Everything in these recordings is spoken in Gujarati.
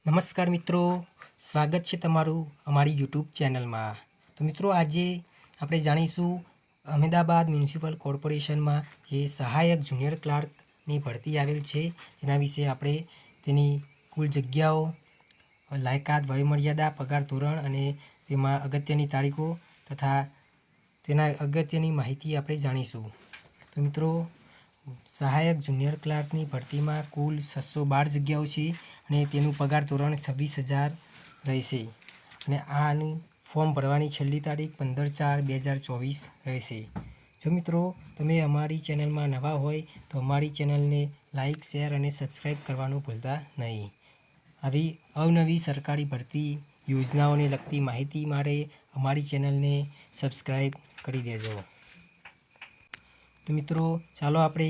નમસ્કાર મિત્રો, સ્વાગત છે તમારું અમારી યુટ્યુબ ચેનલમાં। તો મિત્રો, આજે આપણે જાણીશું અમદાવાદ મ્યુનિસિપલ કોર્પોરેશનમાં જે સહાયક જુનિયર ક્લાર્કની ભરતી આવેલ છે તેના વિશે આપણે તેની કુલ જગ્યાઓ, લાયકાત, વયમર્યાદા, પગાર ધોરણ અને તેમાં અગત્યની તારીખો તથા તેના અગત્યની માહિતી આપણે જાણીશું। તો મિત્રો, સહાયક જુનિયર ક્લાર્કની ભરતીમાં કુલ 612 જગ્યાઓ છે અને તેનું પગાર ધોરણ 26,000 રહેશે અને આની ફોર્મ ભરવાની છેલ્લી તારીખ 15/4/2024 રહેશે। જો મિત્રો તમે અમારી ચેનલમાં નવા હોય તો અમારી ચેનલને લાઇક, શેર અને સબસ્ક્રાઈબ કરવાનું ભૂલતા નહીં। આવી અવનવી સરકારી ભરતી યોજનાઓને લગતી માહિતી માટે અમારી ચેનલને સબસ્ક્રાઈબ કરી દેજો। તો મિત્રો, ચાલો આપણે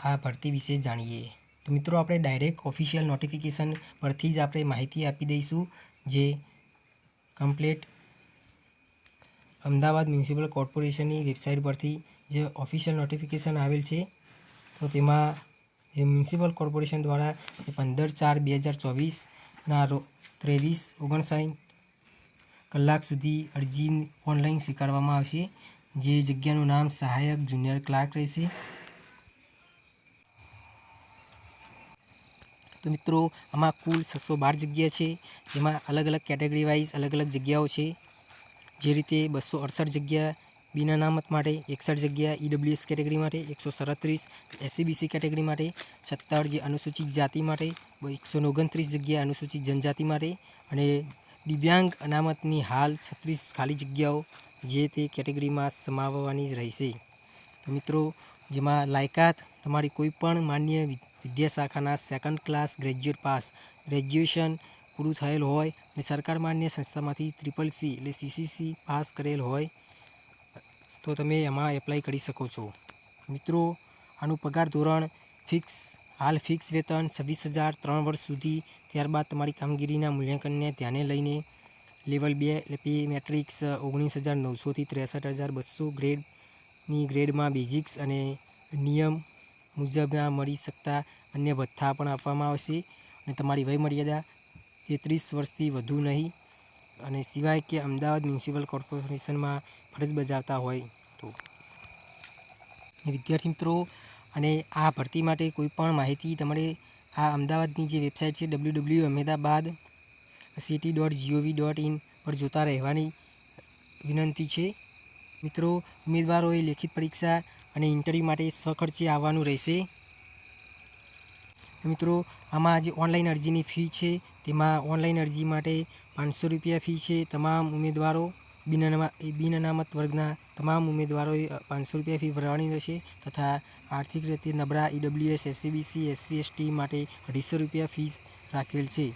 આ ભરતી વિશે જાણીએ। તો મિત્રો, આપણે ડાયરેક્ટ ઓફિશિયલ નોટિફિકેશન પરથી જ આપણે માહિતી આપી દઈશું, જે કમ્પ્લીટ અમદાવાદ મ્યુનિસિપલ કોર્પોરેશનની વેબસાઇટ પરથી જે ઓફિશિયલ નોટિફિકેશન આવેલ છે। તો તેમાં એ મ્યુનિસિપલ કોર્પોરેશન દ્વારા 15/4/2024ના 23:59 કલાક સુધી અરજી ઓનલાઈન સ્વીકારવામાં આવશે। જે જગ્યાનું નામ સહાયક જુનિયર ક્લાર્ક રહેશે। તો મિત્રો, આમાં કુલ 612 જગ્યા છે। તેમાં અલગ અલગ કેટેગરી વાઇઝ અલગ અલગ જગ્યાઓ છે। જે રીતે 268 જગ્યા બિન અનામત માટે, 61 જગ્યા ઈડબ્લ્યુએસ કેટેગરી માટે, 137 એસસીબીસી કેટેગરી માટે, 17 જે અનુસૂચિત જાતિ માટે, 129 જગ્યા અનુસૂચિત જનજાતિ માટે અને દિવ્યાંગ અનામતની હાલ 36 ખાલી જગ્યાઓ જે તે કેટેગરીમાં સમાવવાની રહેશે। તો મિત્રો, જેમાં લાયકાત તમારી કોઈપણ માન્ય વિદ્યાશાખાના second class graduate pass, graduation પૂરું થયેલ હોય અને સરકાર માન્ય સંસ્થામાંથી CCC એટલે CCC પાસ કરેલ હોય તો તમે એમાં એપ્લાય કરી શકો છો। મિત્રો, આનું પગાર ધોરણ હાલ ફિક્સ વેતન 26,000 3 વર્ષ સુધી। ત્યારબાદ તમારી કામગીરીના મૂલ્યાંકનને ધ્યાને લઈને લેવલ 2 એટલે પે મેટ્રિક્સ 19,900થી 63,200 ગ્રેડમાં બેઝિક્સ અને નિયમ મુજબના મળી શકતા અન્ય ભથ્થા પણ આપવામાં આવશે અને તમારી વયમર્યાદા 33 વર્ષથી વધુ નહીં અને સિવાય કે અમદાવાદ મ્યુનિસિપલ કોર્પોરેશનમાં ફરજ બજાવતા હોય તો। વિદ્યાર્થી મિત્રો, અને આ ભરતી માટે કોઈપણ માહિતી તમારે આ અમદાવાદની જે વેબસાઇટ છે www.ahmedabadcity.gov.in પર જોતા રહેવાની વિનંતી છે। મિત્રો, ઉમેદવારોએ લેખિત પરીક્ષા અને ઇન્ટરવ્યૂ માટે સ્વખર્ચે આવવાનું રહેશે। મિત્રો, આમાં જે ઓનલાઈન અરજીની ફી છે તેમાં ઓનલાઈન અરજી માટે 500 રૂપિયા ફી છે। તમામ ઉમેદવારો બિન અનામત વર્ગના તમામ ઉમેદવારોએ 500 રૂપિયા ફી ભરવાની રહેશે તથા આર્થિક રીતે નબળા ઈડબ્લ્યુએસ, એસસીબીસી, SC ST માટે 250 રૂપિયા ફીસ રાખેલ છે,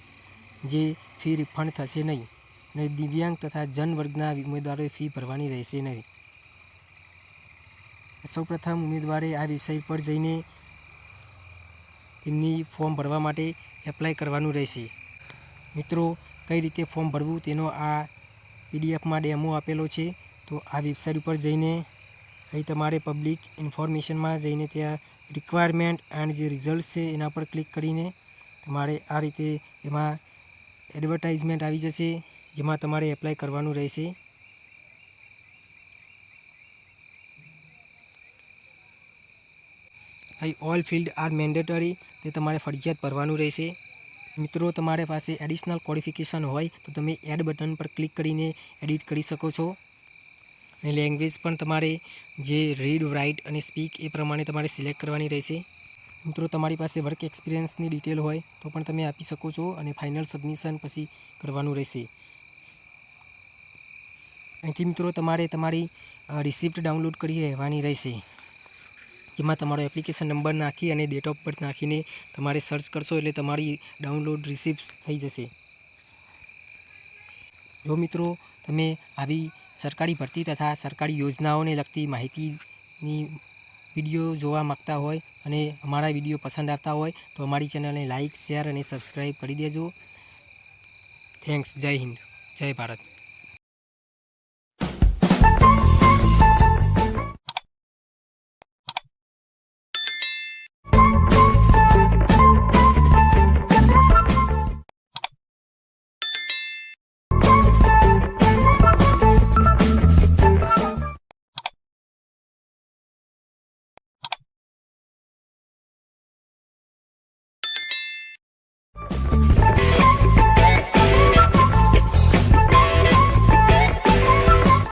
જે ફી રિફંડ થશે નહીં અને દિવ્યાંગ તથા જન વર્ગના ઉમેદવારોએ ફી ભરવાની રહેશે નહીં। સૌપ્રથમ ઉમેદવારે આ વેબસાઇટ પર જઈને તેમની ફોર્મ ભરવા માટે એપ્લાય કરવાનું રહેશે। મિત્રો, કઈ રીતે ફોર્મ ભરવું તેનો આ પીડીએફમાં ડેમો આપેલો છે। તો આ વેબસાઇટ ઉપર જઈને અહીં તમારે પબ્લિક ઇન્ફોર્મેશનમાં જઈને ત્યાં રિક્વાયરમેન્ટ એન્ડ જે રિઝલ્ટ છે એના પર ક્લિક કરીને તમારે આ રીતે એમાં એડવર્ટાઇઝમેન્ટ આવી જશે, જેમાં તમારે એપ્લાય કરવાનું રહેશે। અહીં ઓલ ફિલ્ડ આર મેન્ડેટરી તે તમારે ફરજિયાત ભરવાનું રહેશે। મિત્રો, તમારી પાસે એડિશનલ ક્વોલિફિકેશન હોય તો તમે એડ બટન પર ક્લિક કરીને એડિટ કરી શકો છો અને લેંગ્વેજ પણ તમારે જે રીડ, રાઇટ અને સ્પીક એ પ્રમાણે તમારે સિલેક્ટ કરવાની રહેશે। મિત્રો, તમારી પાસે વર્ક એક્સપિરિયન્સની ડિટેલ હોય તો પણ તમે આપી શકો છો અને ફાઇનલ સબમિશન પછી કરવાનું રહેશે। અહીંથી મિત્રો તમારે તમારી રિસિપ્ટ ડાઉનલોડ કરી રહેવાની રહેશે, જેમાં તમારો એપ્લિકેશન નંબર નાખી અને ડેટ ઓફ બર્થ નાખીને તમારે સર્ચ કરશો એટલે તમારી ડાઉનલોડ રિસિપ્ટ થઈ જશે। જો મિત્રો, તમે આવી સરકારી ભરતી તથા સરકારી યોજનાઓને લગતી માહિતીની વિડીયો જોવા માગતા હોય અને અમારા વિડીયો પસંદ આવતા હોય તો અમારી ચેનલને લાઇક, શેર અને સબસ્ક્રાઈબ કરી દેજો। થેન્ક્સ। જય હિન્દ, જય ભારત।